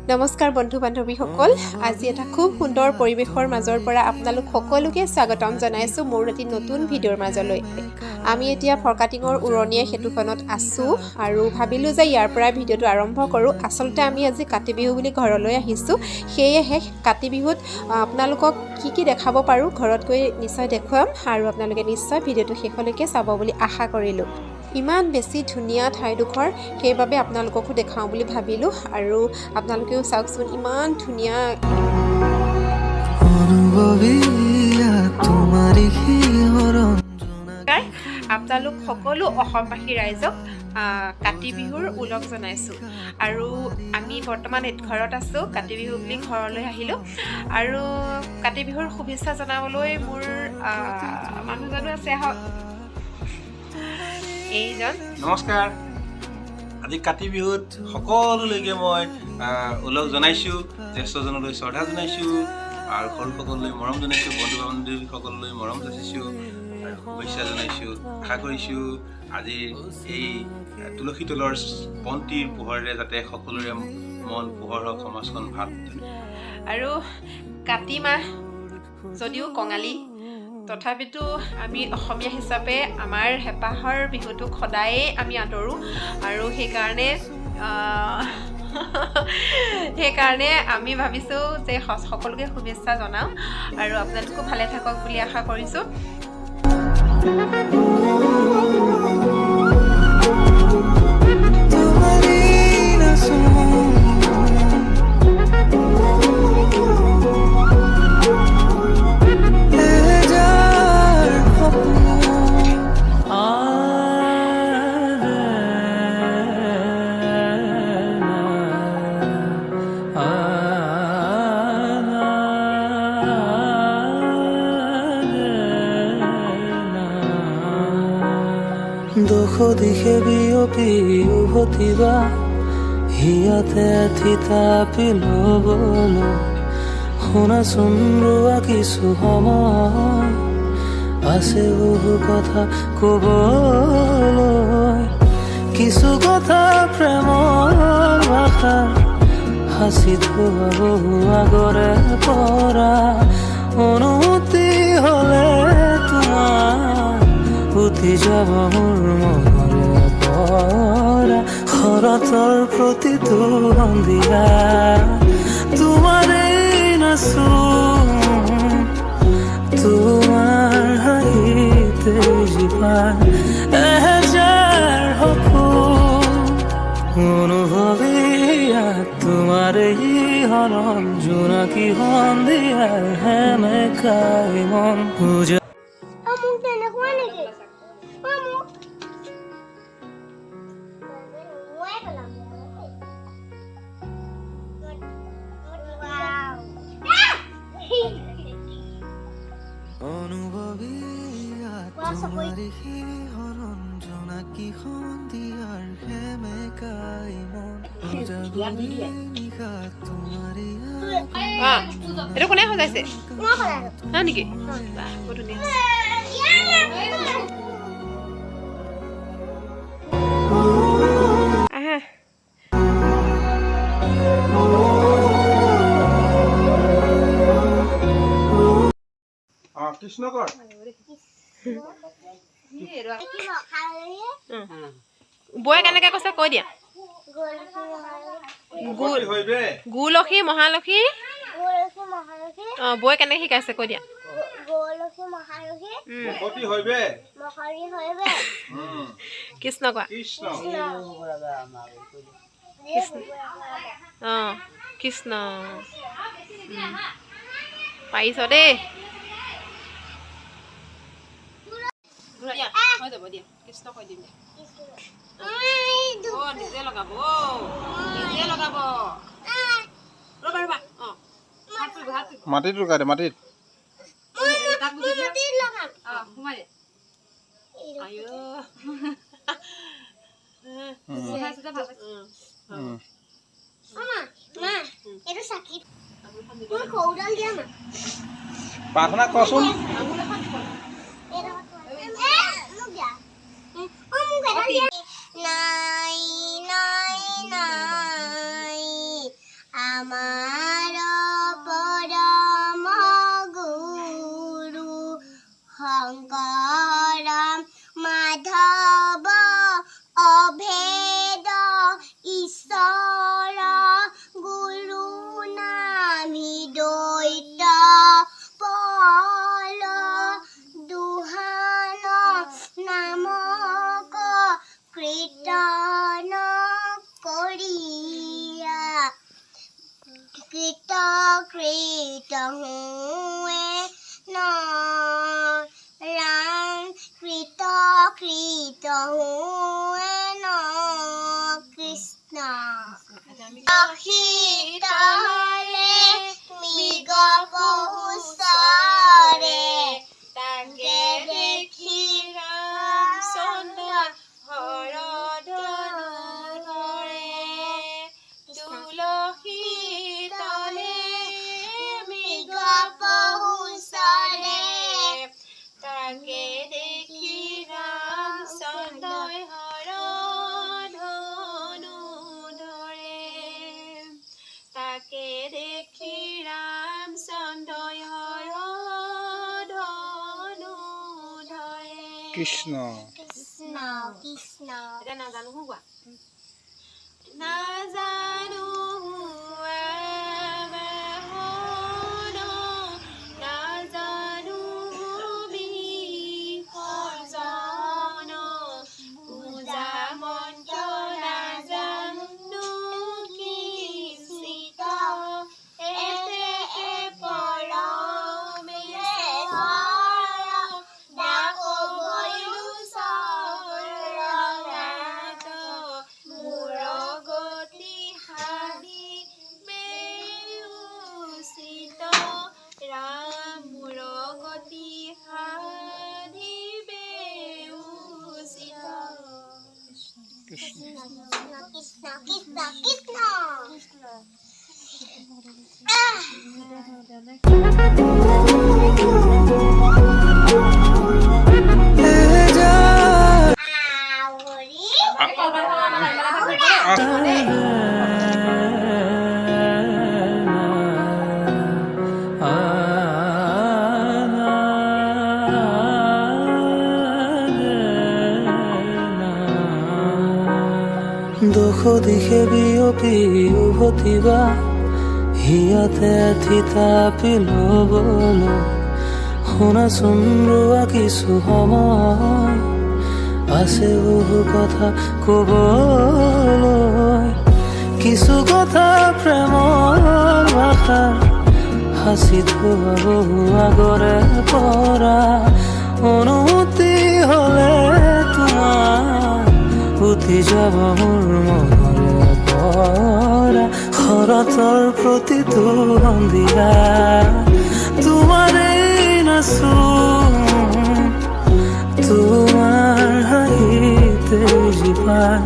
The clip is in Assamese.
নমস্কাৰ বন্ধু বান্ধৱীসকল আজি এটা খুব সুন্দৰ পৰিৱেশৰ মাজৰ পৰা আপোনালোক সকলোকে স্বাগতম জনাইছো মোৰ এটি নতুন ভিডিঅ'ৰ মাজলৈ আমি এতিয়া ফৰকাটিঙৰ উৰণীয়া সেতুখনত আছো আৰু ভাবিলো যে ইয়াৰ পৰা ভিডিঅ'টো আৰম্ভ কৰো আসলতে আমি আজি কাতি বিহু বুলি ঘৰলৈ আহিছো সেয়েহে কাতি বিহুত আপোনালোকক কি দেখাব পাৰো ঘৰত গৈ নিশ্চয় দেখুৱাম আৰু আপোনালোকে নিশ্চয় ভিডিঅ'টো শেষলৈকে চাব বুলি আশা কৰিলো ইমান বেছি ধুনিয়া ঠাইডোখৰ সেইবাবে আপোনালোককো দেখাও বুলি ভাবিলো আৰু আপোনালোকেও চাওকচোন ইমান ধুনিয়া আপোনালোক সকলো অসমবাসী ৰাইজক কাতি বিহুৰ উলগ জনাইছো আৰু আমি বৰ্তমান ঘৰত আছো কাতি বিহু বুলি ঘৰলৈ আহিলো আৰু কাতি বিহুৰ শুভেচ্ছা জনাবলৈ মোৰ মানুহজনো আছে নমস্কাৰ আজি কাতি বিহুত সকলোলৈকে মই উলগ জনাইছো জ্যেষ্ঠজনলৈ শ্ৰদ্ধা জনাইছো আৰু সৰুসকললৈ মৰম জনাইছো বন্ধু বান্ধৱীসকললৈ মৰম যাচিছো আৰু শুভেচ্ছা জনাইছো আশা কৰিছো আজি এই তুলসী তলৰ বন্তিৰ পোহৰেৰে যাতে সকলোৰে মন পোহৰ হওক সমাজখন ভাল আৰু কাতি মাহ যদিও কঙালী তথাপিতো আমি অসমীয়া হিচাপে আমাৰ হেপাহৰ বিহুটোক সদায়ে আমি আদৰো আৰু সেইকাৰণে আমি ভাবিছোঁ যে সকলোকে শুভেচ্ছা জনাওঁ আৰু আপোনালোকো ভালে থাকক বুলি আশা কৰিছোঁ দুখ দিশে বিয়পি উভতিবা হিয়াতে থিতাপি ল'বলৈ শুনাচোন ৰোৱা কিছু সময় আছে বহু কথা ক'বলৈ কিছু কথা প্ৰেমৰ ভাষা সাঁচি থোৱা বহু আগৰে পৰা অনুমতি হ'লে তোমাৰ উঠি যাব মোৰ মনৰে পৰা শৰতৰ প্ৰতিটো সন্ধিয়া তোমাৰেই নাচো তোমাৰ হাঁহিতে জীৱান এহেজাৰ সপোন অনুভৱী তোমাৰেই হৰণ জোনাকী সন্ধিয়াৰ সেমেকাই মন বুজা এইটো কোনে সজাইছে হা নেকি বহুত ধুনীয়া কৃষ্ণকৰ বৌয়ে কেনেকে কৈছে কৈ দিয়া গুলখী মহালক্ষী বৌয়ে কেনেকে শিকাইছে কৈ দিয়া কৃষ্ণ কোৱা কৃষ্ণ পাৰিছ দেই হৈ যাব দিয়া কৃষ্ণ কৈ দিম নিজে লগাব মাটিত লগাই দে মাটিত প্ৰাৰ্থনা কৰচোন কৃষ্ণ কৃষ্ণ কৃষ্ণ এতিয়া নাজানো কোৱা নাজানো নাজানো বিসৰ্জন পূজা মন্ত্ৰ নাজানো কৃষিত এতে কৃষ্ণ কৃষ্ণ কৃষ্ণ কৃষ্ণ দুখ দিশে বিয়পি উভতিবা হিয়াতে থিতাপি ল'বলৈ শুনাচোন ৰোৱা কিছু সময় আছে বহু কথা ক'বলৈ কিছু কথা প্ৰেমৰ ভাষা সাঁচি থোৱা বহু আগৰে পৰা অনুমতি হ'লে তোমাৰ উঠি যাব মোৰ মনৰে পৰা শৰতৰ প্ৰতিটো সন্ধিয়া তোমাৰেই নাচোন তোমাৰ হাঁহিতে জীৱান